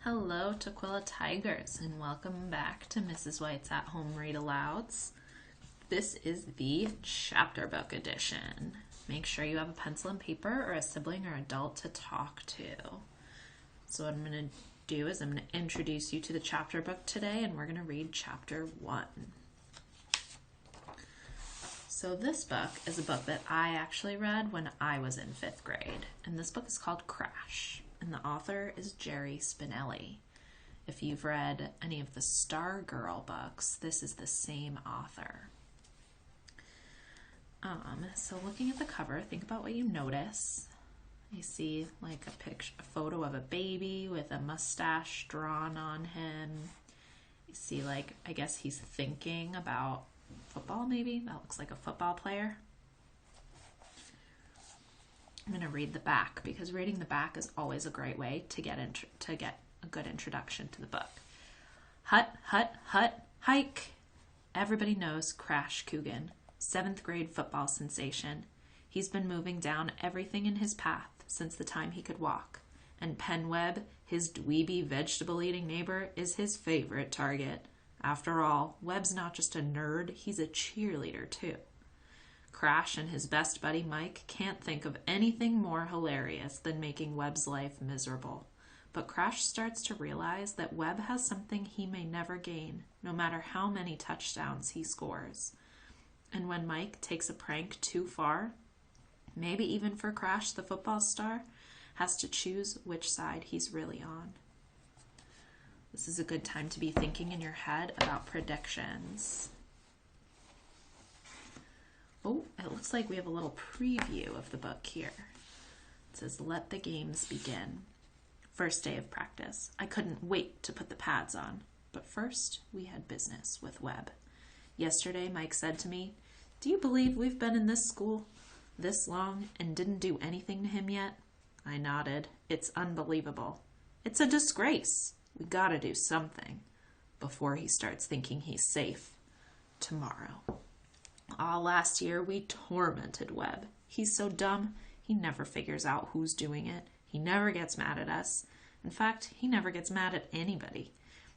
Hello, Tukwila Tigers, and welcome back to Mrs. White's At Home Read Alouds. This is the chapter book edition. Make sure you have a pencil and paper or a sibling or adult to talk to. So what I'm going to do is I'm going to introduce you to the chapter book today, and we're going to read chapter 1. So this book is a book that I actually read when I was in 5th grade, and this book is called Crash. And the author is Jerry Spinelli. If you've read any of the Stargirl books, this is the same author. So looking at the cover, think about what you notice. You see like a photo of a baby with a mustache drawn on him. You see I guess he's thinking about football maybe. That looks like a football player. I'm going to read the back because reading the back is always a great way to get a good introduction to the book. Hut, hut, hut, hike. Everybody knows Crash Coogan, 7th grade football sensation. He's been moving down everything in his path since the time he could walk. And Pen Webb, his dweeby vegetable-eating neighbor, is his favorite target. After all, Webb's not just a nerd, he's a cheerleader too. Crash and his best buddy Mike can't think of anything more hilarious than making Webb's life miserable. But Crash starts to realize that Webb has something he may never gain, no matter how many touchdowns he scores. And when Mike takes a prank too far, maybe even for Crash the football star, has to choose which side he's really on. This is a good time to be thinking in your head about predictions. Oh, it looks like we have a little preview of the book here. It says, "Let the games begin." First day of practice. I couldn't wait to put the pads on. But first, we had business with Webb. Yesterday, Mike said to me, "Do you believe we've been in this school this long and didn't do anything to him yet?" I nodded. It's unbelievable. It's a disgrace. We gotta do something before he starts thinking he's safe tomorrow. Last year we tormented Webb. He's so dumb, he never figures out who's doing it. He never gets mad at us. In fact, he never gets mad at anybody.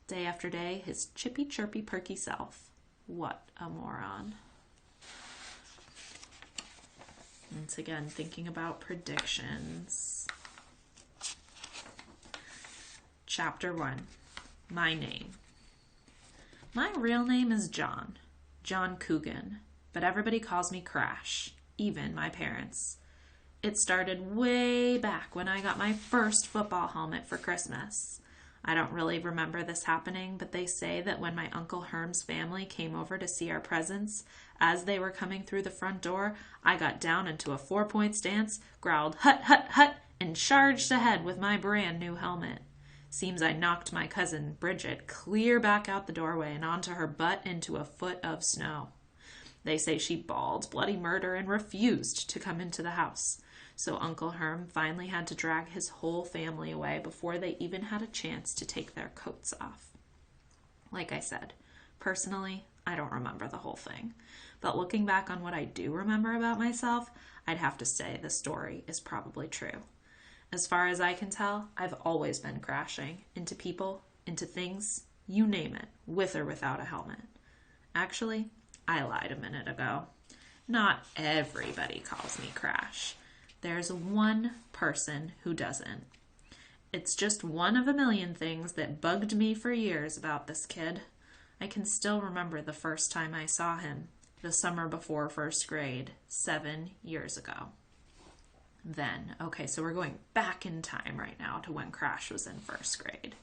Day after day, his chippy, chirpy, perky self. What a moron. Once again, thinking about predictions. Chapter 1. My name. My real name is John Coogan. But everybody calls me Crash, even my parents. It started way back when I got my first football helmet for Christmas. I don't really remember this happening, but they say that when my Uncle Herm's family came over to see our presents, as they were coming through the front door, I got down into a 4-point stance, growled "hut, hut, hut," and charged ahead with my brand new helmet. Seems I knocked my cousin Bridget clear back out the doorway and onto her butt into a foot of snow. They say she bawled bloody murder and refused to come into the house. So Uncle Herm finally had to drag his whole family away before they even had a chance to take their coats off. Like I said, personally, I don't remember the whole thing. But looking back on what I do remember about myself, I'd have to say the story is probably true. As far as I can tell, I've always been crashing into people, into things, you name it, with or without a helmet. Actually, I lied a minute ago. Not everybody calls me Crash. There's one person who doesn't. It's just one of a million things that bugged me for years about this kid. I can still remember the first time I saw him, the summer before 1st grade, 7 years ago. So we're going back in time right now to when Crash was in 1st grade.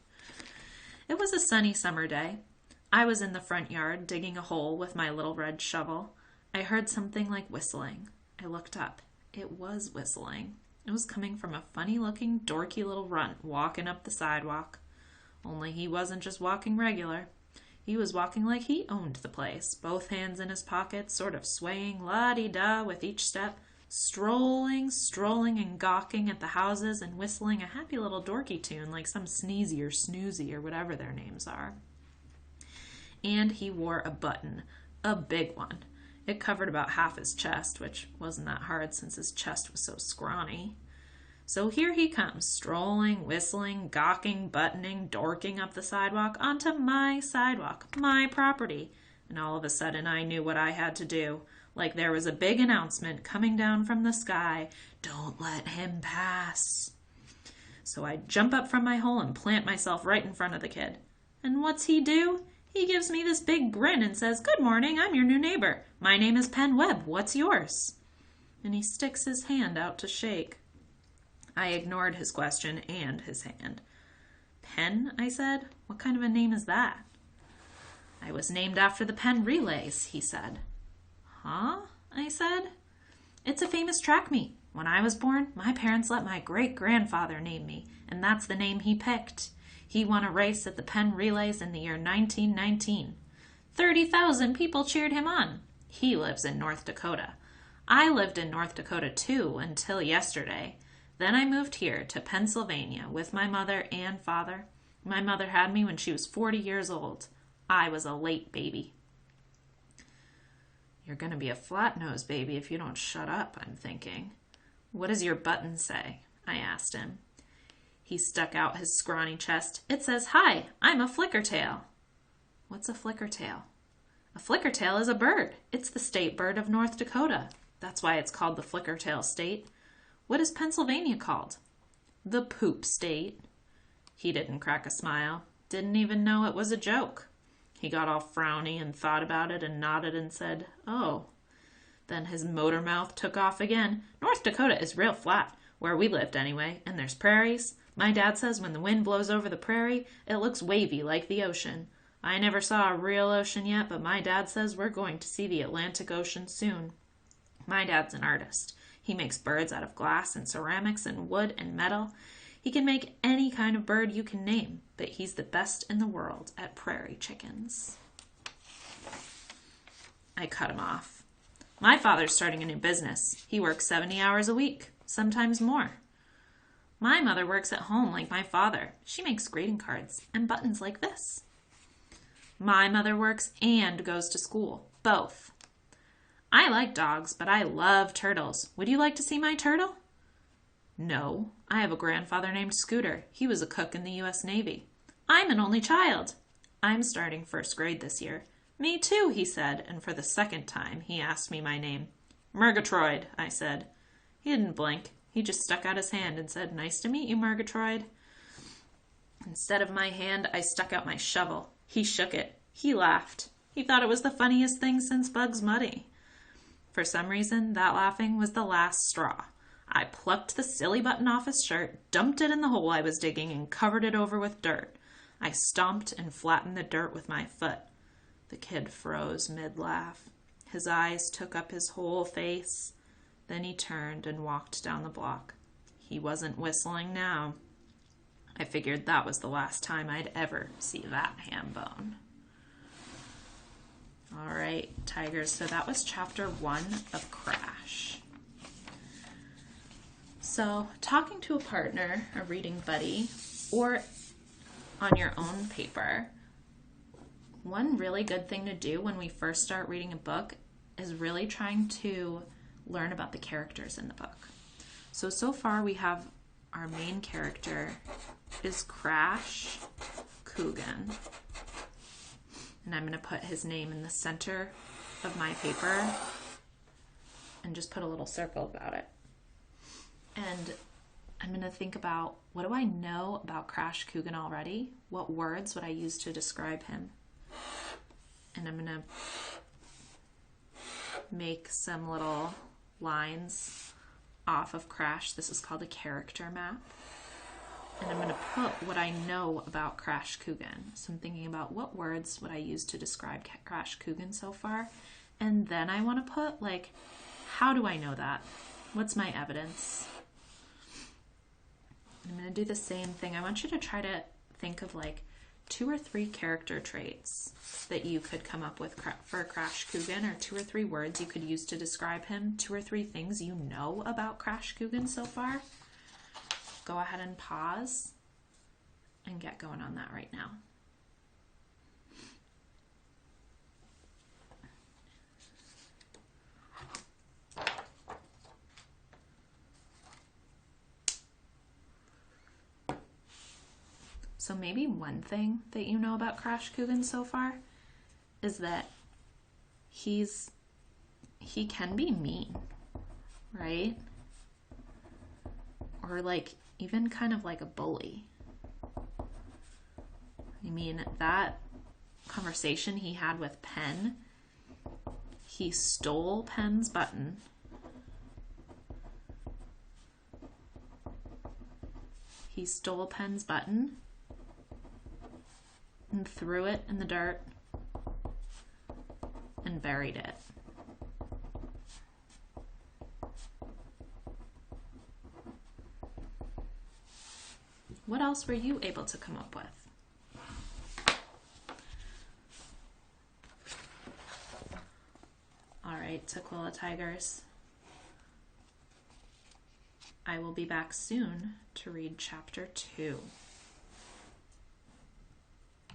It was a sunny summer day. I was in the front yard digging a hole with my little red shovel. I heard something like whistling. I looked up. It was whistling. It was coming from a funny-looking, dorky little runt walking up the sidewalk. Only he wasn't just walking regular. He was walking like he owned the place, both hands in his pockets, sort of swaying la-di-da with each step, strolling and gawking at the houses and whistling a happy little dorky tune like some Sneezy or Snoozy or whatever their names are. And he wore a button, a big one. It covered about half his chest, which wasn't that hard since his chest was so scrawny. So here he comes, strolling, whistling, gawking, buttoning, dorking up the sidewalk onto my sidewalk, my property. And all of a sudden I knew what I had to do. Like there was a big announcement coming down from the sky. Don't let him pass. So I jump up from my hole and plant myself right in front of the kid. And what's he do? He gives me this big grin and says, "Good morning, I'm your new neighbor. My name is Penn Webb. What's yours?" And he sticks his hand out to shake. I ignored his question and his hand. "Penn?" I said. "What kind of a name is that?" "I was named after the Penn Relays," he said. "Huh?" I said. "It's a famous track meet. When I was born, my parents let my great-grandfather name me, and that's the name he picked. He won a race at the Penn Relays in the year 1919. 30,000 people cheered him on. He lives in North Dakota. I lived in North Dakota too until yesterday. Then I moved here to Pennsylvania with my mother and father. My mother had me when she was 40 years old. I was a late baby." "You're going to be a flat-nosed baby if you don't shut up," I'm thinking. "What does your button say?" I asked him. He stuck out his scrawny chest. "It says, 'Hi, I'm a flickertail.'" "What's a flickertail?" "A flickertail is a bird. It's the state bird of North Dakota. That's why it's called the Flickertail State. What is Pennsylvania called?" "The Poop State." He didn't crack a smile. Didn't even know it was a joke. He got all frowny and thought about it and nodded and said, "Oh." Then his motor mouth took off again. "North Dakota is real flat, where we lived anyway, and there's prairies. My dad says when the wind blows over the prairie, it looks wavy like the ocean. I never saw a real ocean yet, but my dad says we're going to see the Atlantic Ocean soon. My dad's an artist. He makes birds out of glass and ceramics and wood and metal. He can make any kind of bird you can name, but he's the best in the world at prairie chickens." I cut him off. "My father's starting a new business. He works 70 hours a week, sometimes more. My mother works at home like my father. She makes greeting cards and buttons like this. My mother works and goes to school, both. I like dogs, but I love turtles. Would you like to see my turtle?" "No, I have a grandfather named Scooter. He was a cook in the U.S. Navy." "I'm an only child." "I'm starting first grade this year." "Me too," he said, and for the second time he asked me my name. "Murgatroyd," I said. He didn't blink. He just stuck out his hand and said, "Nice to meet you, Murgatroyd." Instead of my hand, I stuck out my shovel. He shook it. He laughed. He thought it was the funniest thing since Bugs Bunny. For some reason, that laughing was the last straw. I plucked the silly button off his shirt, dumped it in the hole I was digging, and covered it over with dirt. I stomped and flattened the dirt with my foot. The kid froze mid-laugh. His eyes took up his whole face. Then he turned and walked down the block. He wasn't whistling now. I figured that was the last time I'd ever see that ham bone. All right, tigers, so that was chapter 1 of Crash. So talking to a partner, a reading buddy, or on your own paper, one really good thing to do when we first start reading a book is really trying to learn about the characters in the book. So far we have our main character is Crash Coogan. And I'm going to put his name in the center of my paper and just put a little circle about it. And I'm going to think about, what do I know about Crash Coogan already? What words would I use to describe him? And I'm going to make some little lines off of Crash. This is called a character map. And I'm going to put what I know about Crash Coogan. So I'm thinking about what words would I use to describe Crash Coogan so far. And then I want to put, like, how do I know that? What's my evidence? I'm going to do the same thing. I want you to try to think of, like, 2 or 3 character traits that you could come up with for Crash Coogan, or 2 or 3 words you could use to describe him. 2 or 3 things you know about Crash Coogan so far. Go ahead and pause and get going on that right now. So maybe one thing that you know about Crash Coogan so far is that he can be mean, right? Or like even kind of like a bully. I mean, that conversation he had with Penn, he stole Penn's button. He stole Penn's button and threw it in the dirt and buried it. What else were you able to come up with? All right, Tukwila Tigers. I will be back soon to read chapter 2.